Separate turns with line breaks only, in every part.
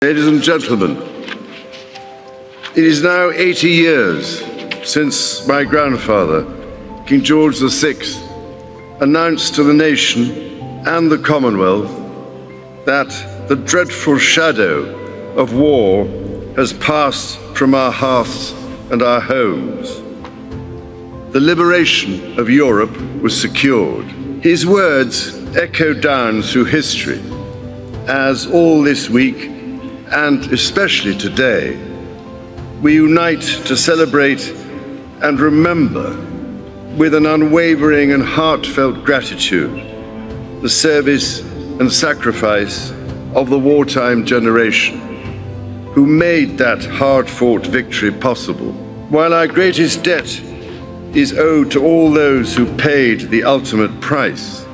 Ladies and gentlemen, it is now 80 years since my grandfather, King George VI, announced to the nation and the Commonwealth that the dreadful shadow of war has passed from our hearths and our homes. The liberation of Europe was secured. His words echo down through history as all this week, and especially today, we unite to celebrate and remember with an unwavering and heartfelt gratitude the service and sacrifice of the wartime generation who made that hard-fought victory possible. While our greatest debt is owed to all those who paid the ultimate price,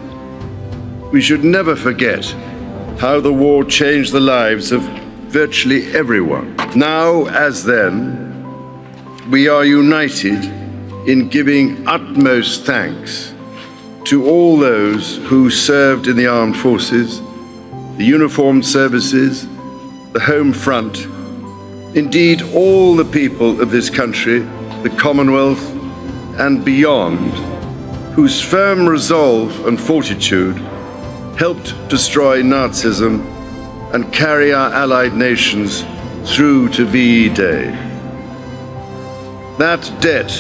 we should never forget how the war changed the lives of virtually everyone. Now, as then, we are united in giving utmost thanks to all those who served in the armed forces, the uniformed services, the home front, indeed all the people of this country, the Commonwealth, and beyond, whose firm resolve and fortitude helped destroy Nazism and carry our allied nations through to VE Day. That debt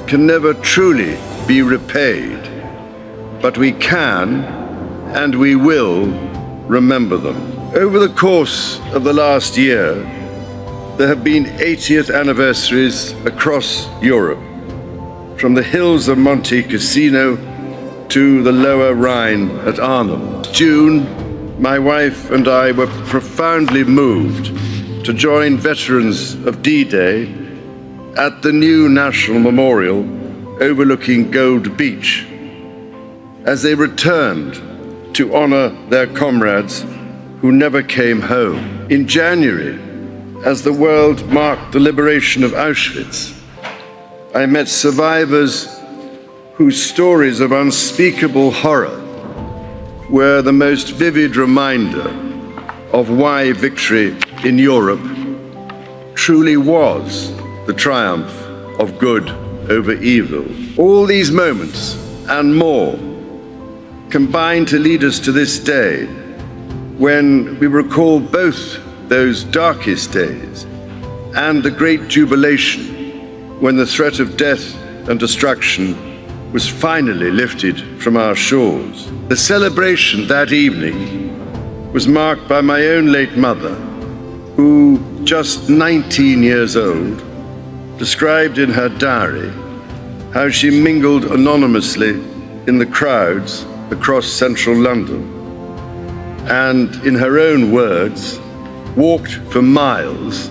can never truly be repaid, but we can and we will remember them. Over the course of the last year, there have been 80th anniversaries across Europe, from the hills of Monte Cassino to the lower Rhine at Arnhem. June, my wife and I were profoundly moved to join veterans of D-Day at the new National Memorial overlooking Gold Beach as they returned to honor their comrades who never came home. In January, as the world marked the liberation of Auschwitz, I met survivors whose stories of unspeakable horror were the most vivid reminder of why victory in Europe truly was the triumph of good over evil. All these moments and more combine to lead us to this day when we recall both those darkest days and the great jubilation when the threat of death and destruction was finally lifted from our shores. The celebration that evening was marked by my own late mother, who, just 19 years old, described in her diary how she mingled anonymously in the crowds across central London and, in her own words, walked for miles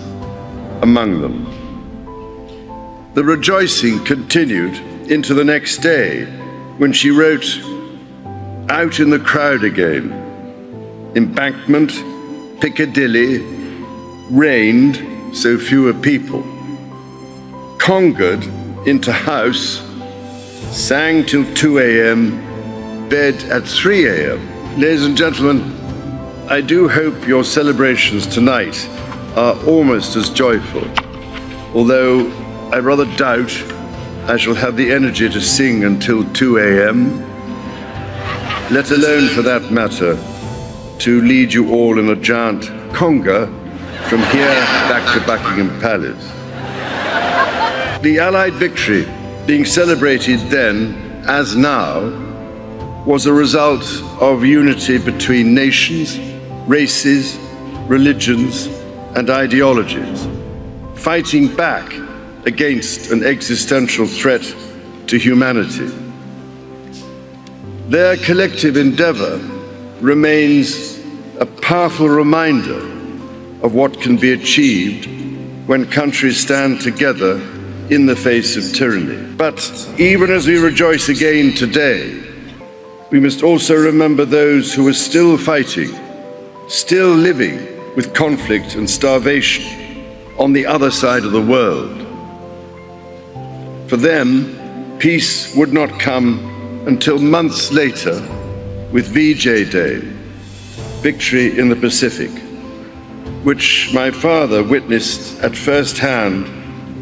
among them. The rejoicing continued into the next day when she wrote, "Out in the crowd again, Embankment, Piccadilly, rained so fewer people, congered into house, sang till 2 a.m, bed at 3 a.m. Ladies and gentlemen, I do hope your celebrations tonight are almost as joyful, although I rather doubt I shall have the energy to sing until 2 a.m, let alone, for that matter, to lead you all in a giant conga from here back to Buckingham Palace. The Allied victory being celebrated then, as now, was a result of unity between nations, races, religions, and ideologies, fighting back against an existential threat to humanity. Their collective endeavor remains a powerful reminder of what can be achieved when countries stand together in the face of tyranny. But even as we rejoice again today, we must also remember those who are still fighting, still living with conflict and starvation on the other side of the world. For them, peace would not come until months later with VJ Day, Victory in the Pacific. which my father witnessed at first hand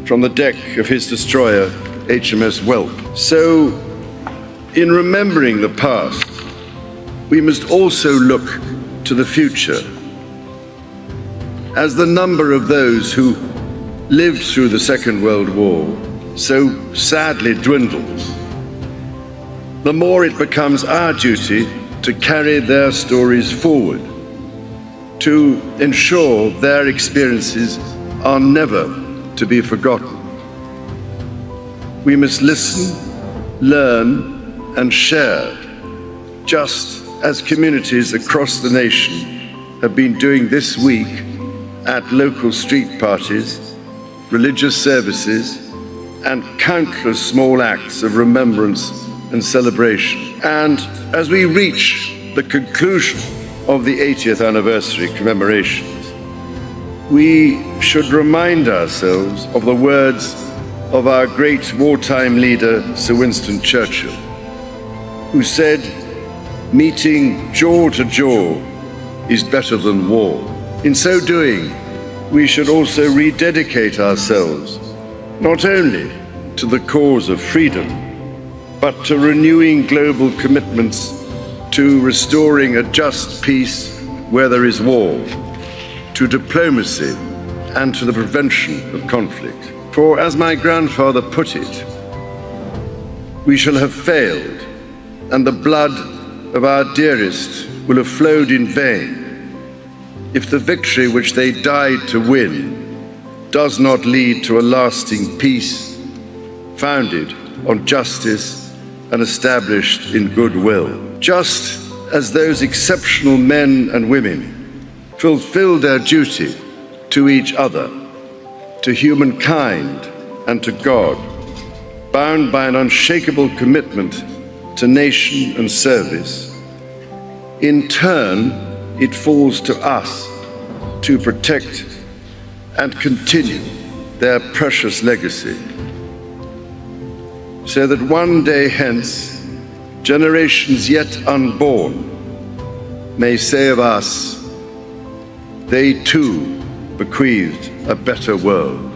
from the deck of his destroyer, HMS Whelp. So, in remembering the past, we must also look to the future. As the number of those who lived through the Second World War so sadly dwindles, the more it becomes our duty to carry their stories forward, to ensure their experiences are never to be forgotten. We must listen, learn, and share, just as communities across the nation have been doing this week at local street parties, religious services, and countless small acts of remembrance and celebration. And as we reach the conclusion of the 80th anniversary commemorations, we should remind ourselves of the words of our great wartime leader, Sir Winston Churchill, who said, "Meeting jaw to jaw is better than war." In so doing, we should also rededicate ourselves not only to the cause of freedom, but to renewing global commitments to restoring a just peace where there is war, to diplomacy, and to the prevention of conflict. For as my grandfather put it, we shall have failed, and the blood of our dearest will have flowed in vain if the victory which they died to win does not lead to a lasting peace founded on justice and established in goodwill. Just as those exceptional men and women fulfilled their duty to each other, to humankind, and to God, bound by an unshakable commitment to nation and service, in turn, it falls to us to protect and continue their precious legacy, so that one day hence, generations yet unborn may say of us, they too bequeathed a better world.